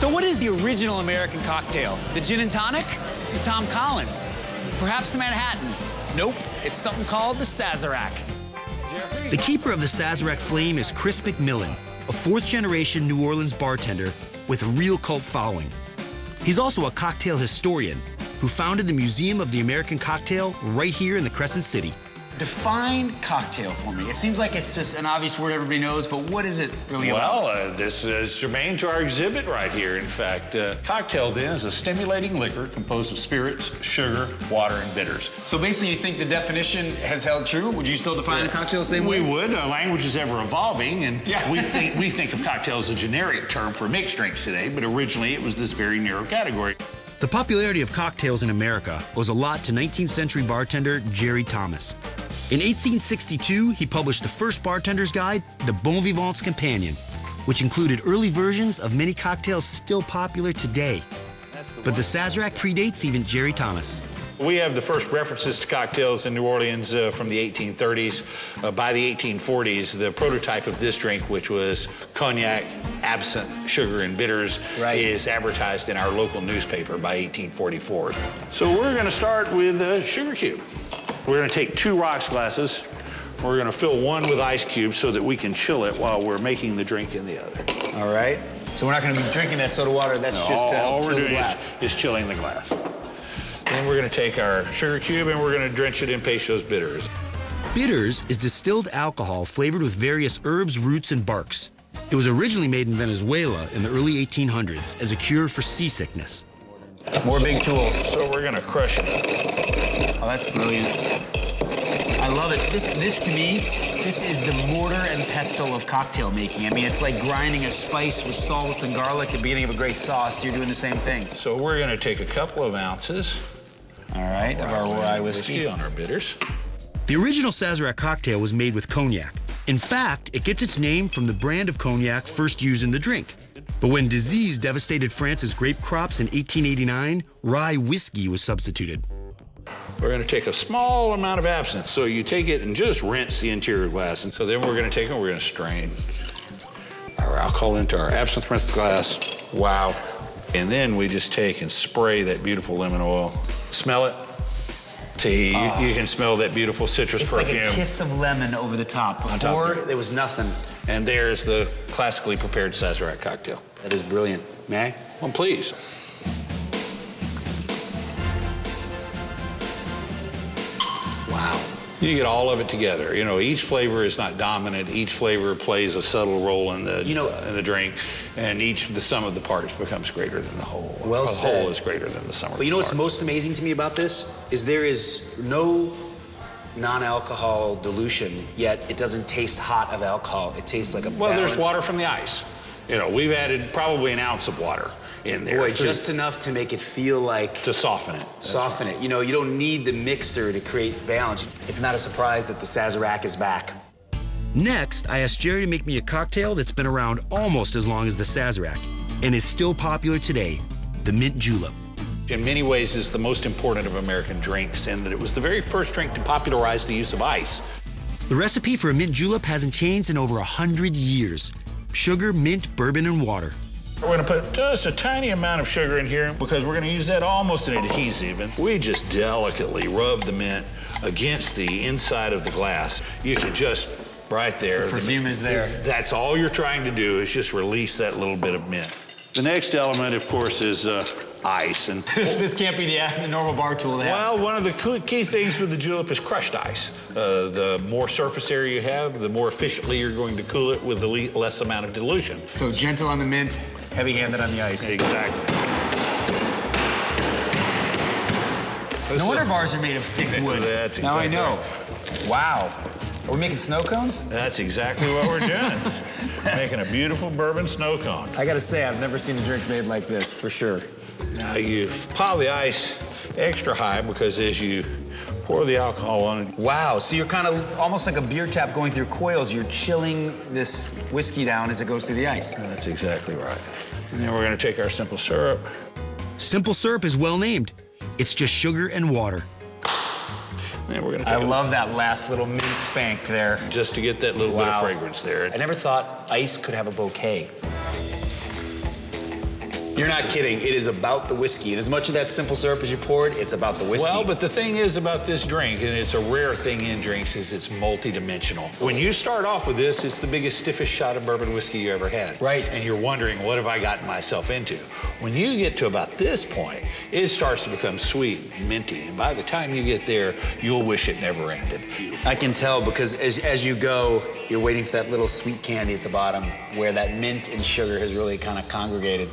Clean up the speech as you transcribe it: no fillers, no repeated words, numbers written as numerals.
So what is the original American cocktail? The gin and tonic? The Tom Collins? Perhaps the Manhattan? Nope, it's something called the Sazerac. The keeper of the Sazerac flame is Chris McMillian, a fourth-generation New Orleans bartender with a real cult following. He's also a cocktail historian who founded the Museum of the American Cocktail right here in the Crescent City. Define cocktail for me. It seems like it's just an obvious word everybody knows, but what is it really about? Well, this is germane to our exhibit right here. In fact, cocktail then is a stimulating liquor composed of spirits, sugar, water, and bitters. So basically you think the definition has held true? Would you still define the cocktail the same way? We would. Language is ever evolving, and we think of cocktail as a generic term for mixed drinks today, but originally it was this very narrow category. The popularity of cocktails in America owes a lot to 19th century bartender Jerry Thomas. In 1862, he published the first bartender's guide, the Bon Vivant's Companion, which included early versions of many cocktails still popular today. But the Sazerac predates even Jerry Thomas. We have the first references to cocktails in New Orleans from the 1830s. By the 1840s, the prototype of this drink, which was cognac, absinthe, sugar, and bitters, is advertised in our local newspaper by 1844. So we're going to start with a sugar cube. We're going to take 2 rocks glasses. We're going to fill one with ice cubes so that we can chill it while we're making the drink in the other. All right. So we're not going to be drinking that soda water. That's just to help chill the glass. Is chilling the glass. Then we're going to take our sugar cube and we're going to drench it in Peychaud's bitters. Bitters is distilled alcohol flavored with various herbs, roots, and barks. It was originally made in Venezuela in the early 1800s as a cure for seasickness. More big tools. So we're going to crush it. Oh, that's brilliant. I love it. This to me, this is the mortar and pestle of cocktail making. I mean, it's like grinding a spice with salt and garlic at the beginning of a great sauce. You're doing the same thing. So we're going to take a couple of ounces. All right, of our rye whiskey on our bitters. The original Sazerac cocktail was made with cognac. In fact, it gets its name from the brand of cognac first used in the drink. But when disease devastated France's grape crops in 1889, rye whiskey was substituted. We're going to take a small amount of absinthe. So you take it and just rinse the interior glass. And so then we're going to take it and we're going to strain our alcohol into our absinthe rinsed glass. Wow. And then we just take and spray that beautiful lemon oil. Smell it. See, you can smell that beautiful citrus perfume. It's like a kiss of lemon over the top. Before, there was nothing. And there's the classically prepared Sazerac cocktail. That is brilliant. May I? Well, please. Wow. You get all of it together. You know, each flavor is not dominant. Each flavor plays a subtle role in the drink, and the sum of the parts becomes greater than the whole. Well said. The whole is greater than the sum of the parts. But you know what's most amazing to me about this is there is no non-alcohol dilution, yet it doesn't taste hot of alcohol. It tastes like a Well, balance. there's water from the ice. You know, we've added probably an ounce of water in there. Boy, just enough to make it feel like... To soften it. Soften it. You know, you don't need the mixer to create balance. It's not a surprise that the Sazerac is back. Next, I asked Jerry to make me a cocktail that's been around almost as long as the Sazerac and is still popular today, the mint julep. In many ways is the most important of American drinks in that it was the very first drink to popularize the use of ice. The recipe for a mint julep hasn't changed in over 100 years. Sugar, mint, bourbon, and water. We're going to put just a tiny amount of sugar in here because we're going to use that almost an adhesive. And we just delicately rub the mint against the inside of the glass. You can just, right there. The perfume is there. That's all you're trying to do is just release that little bit of mint. The next element, of course, is ice. And this can't be the normal bar tool to have. Well, one of the key things with the julep is crushed ice. The more surface area you have, the more efficiently you're going to cool it with the less amount of dilution. So gentle on the mint, heavy-handed on the ice. Exactly. No wonder bars are made of thick wood. That's exactly now I know. Right. Wow. Are we making snow cones? That's exactly what we're doing. Making a beautiful bourbon snow cone. I gotta say, I've never seen a drink made like this, for sure. Now you pile the ice extra high because as you pour the alcohol on it. Wow, so you're kind of almost like a beer tap going through coils. You're chilling this whiskey down as it goes through the ice. That's exactly right. And then we're going to take our simple syrup. Simple syrup is well named. It's just sugar and water. And we're going to I love that last little mint spank there. Just to get that little bit of fragrance there. I never thought ice could have a bouquet. You're not kidding. It is about the whiskey. And as much of that simple syrup as you poured, it's about the whiskey. Well, but the thing is about this drink, and it's a rare thing in drinks, is it's multi-dimensional. When you start off with this, it's the biggest, stiffest shot of bourbon whiskey you ever had. Right. And you're wondering, what have I gotten myself into? When you get to about this point, it starts to become sweet, minty, and by the time you get there, you'll wish it never ended. I can tell because as you go, you're waiting for that little sweet candy at the bottom where that mint and sugar has really kind of congregated.